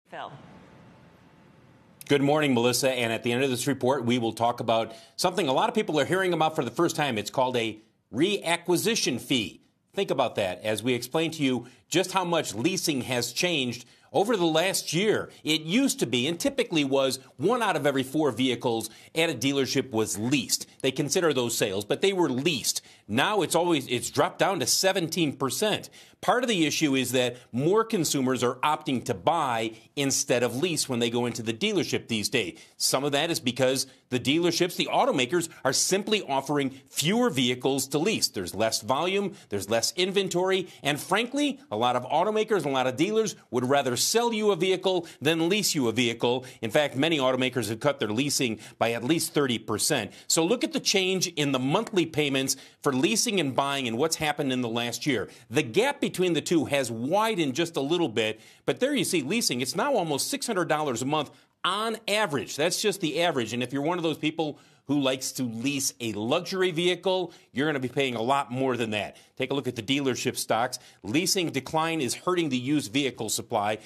Phil. Good morning, Melissa. And at the end of this report, we will talk about something a lot of people are hearing about for the first time. It's called a reacquisition fee. Think about that as we explain to you just how much leasing has changed over the last year. It used to be, and typically was, 1 out of every 4 vehicles at a dealership was leased. They consider those sales, but they were leased. Now it's dropped down to 17%. Part of the issue is that more consumers are opting to buy instead of lease when they go into the dealership these days. Some of that is because the dealerships, the automakers, are simply offering fewer vehicles to lease. There's less volume, there's less inventory, and frankly, a lot of automakers and a lot of dealers would rather sell you a vehicle than lease you a vehicle. In fact, many automakers have cut their leasing by at least 30%. So look at the change in the monthly payments for leasing and buying and what's happened in the last year. The gap between the two has widened just a little bit, but there you see leasing. It's now almost $600 a month on average. That's just the average. And if you're one of those people who likes to lease a luxury vehicle, you're going to be paying a lot more than that. Take a look at the dealership stocks. Leasing decline is hurting the used vehicle supply.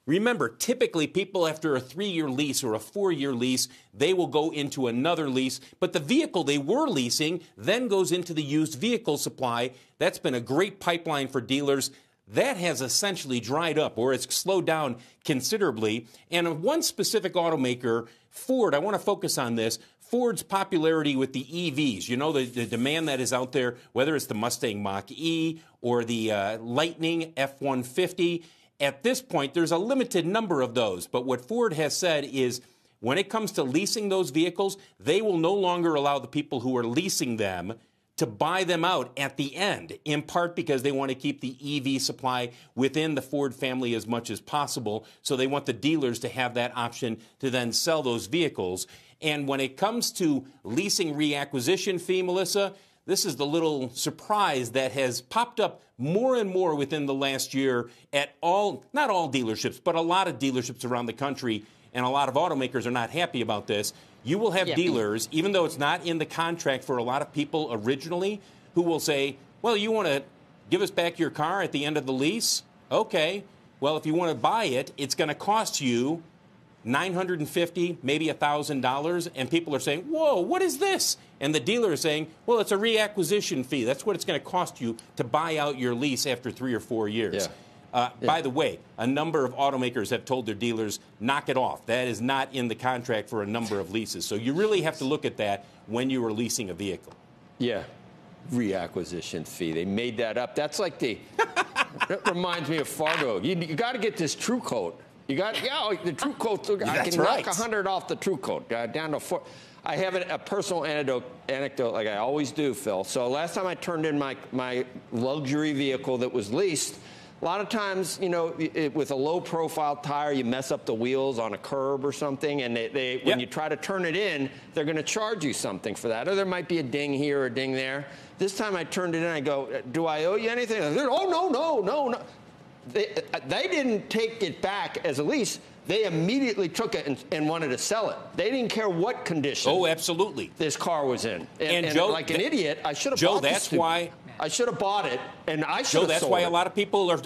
Remember, typically people after a 3-year lease or a 4-year lease, they will go into another lease, but the vehicle they were leasing then goes into the used vehicle supply. That's been a great pipeline for dealers. That has essentially dried up, or it's slowed down considerably. And one specific automaker, Ford, I want to focus on this. Ford's popularity with the EVs, you know, the demand that is out there, whether it's the Mustang Mach-E or the Lightning F-150. At this point, there's a limited number of those. But what Ford has said is when it comes to leasing those vehicles, they will no longer allow the people who are leasing them to buy them out at the end, in part because they want to keep the EV supply within the Ford family as much as possible. So they want the dealers to have that option to then sell those vehicles. And when it comes to leasing reacquisition fee, Melissa, this is the little surprise that has popped up more and more within the last year at not all dealerships, but a lot of dealerships around the country, and a lot of automakers are not happy about this. You will have dealers, even though it's not in the contract for a lot of people originally, who will say, well, you want to give us back your car at the end of the lease? Okay. Well, if you want to buy it, it's going to cost you $950, maybe $1,000, and people are saying, whoa, what is this? And the dealer is saying, well, it's a reacquisition fee. That's what it's going to cost you to buy out your lease after 3 or 4 years. By the way, a number of automakers have told their dealers, knock it off. That is not in the contract for a number of leases. So you really have to look at that when you are leasing a vehicle. Yeah, reacquisition fee. They made that up. That's like that reminds me of Fargo. You got to get this True Coat. You got, the True Coat. I can knock 100 off the True Coat, down to 4. I have a personal anecdote like I always do, Phil. So last time I turned in my luxury vehicle that was leased, a lot of times, you know, with a low-profile tire, you mess up the wheels on a curb or something, and when you try to turn it in, they're going to charge you something for that. Or there might be a ding here or a ding there. This time I turned it in, I go, do I owe you anything? Said, oh, no. They didn't take it back as a lease. They immediately took it and wanted to sell it. They didn't care what condition. Oh, absolutely. This car was in. And Joe, like an idiot, I should have bought it. Joe, that's why. I should have bought it, and I should have that's sold why it. a lot of people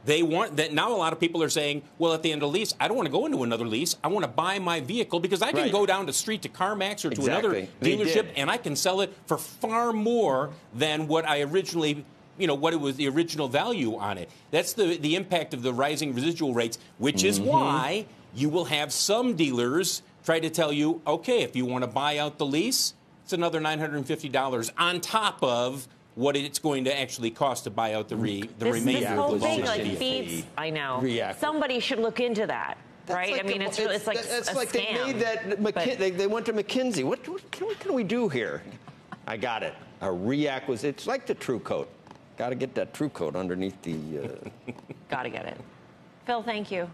they want that now. A lot of people are saying, well, at the end of the lease, I don't want to go into another lease. I want to buy my vehicle because I can go down the street to CarMax or to another dealership, and I can sell it for far more than what I originally, what it was the original value on it. That's the impact of the rising residual rates, which is why you will have some dealers try to tell you, okay, if you want to buy out the lease, it's another $950 on top of what it's going to actually cost to buy out the remainder of the thing, like feeds. I know. Somebody should look into that, right? Like it's like a scam. They made that. They went to McKinsey. What can we do here? I got it. A reacquisition. It's like the True Coat. Got to get that True Coat underneath the. Got to get it. Phil, thank you.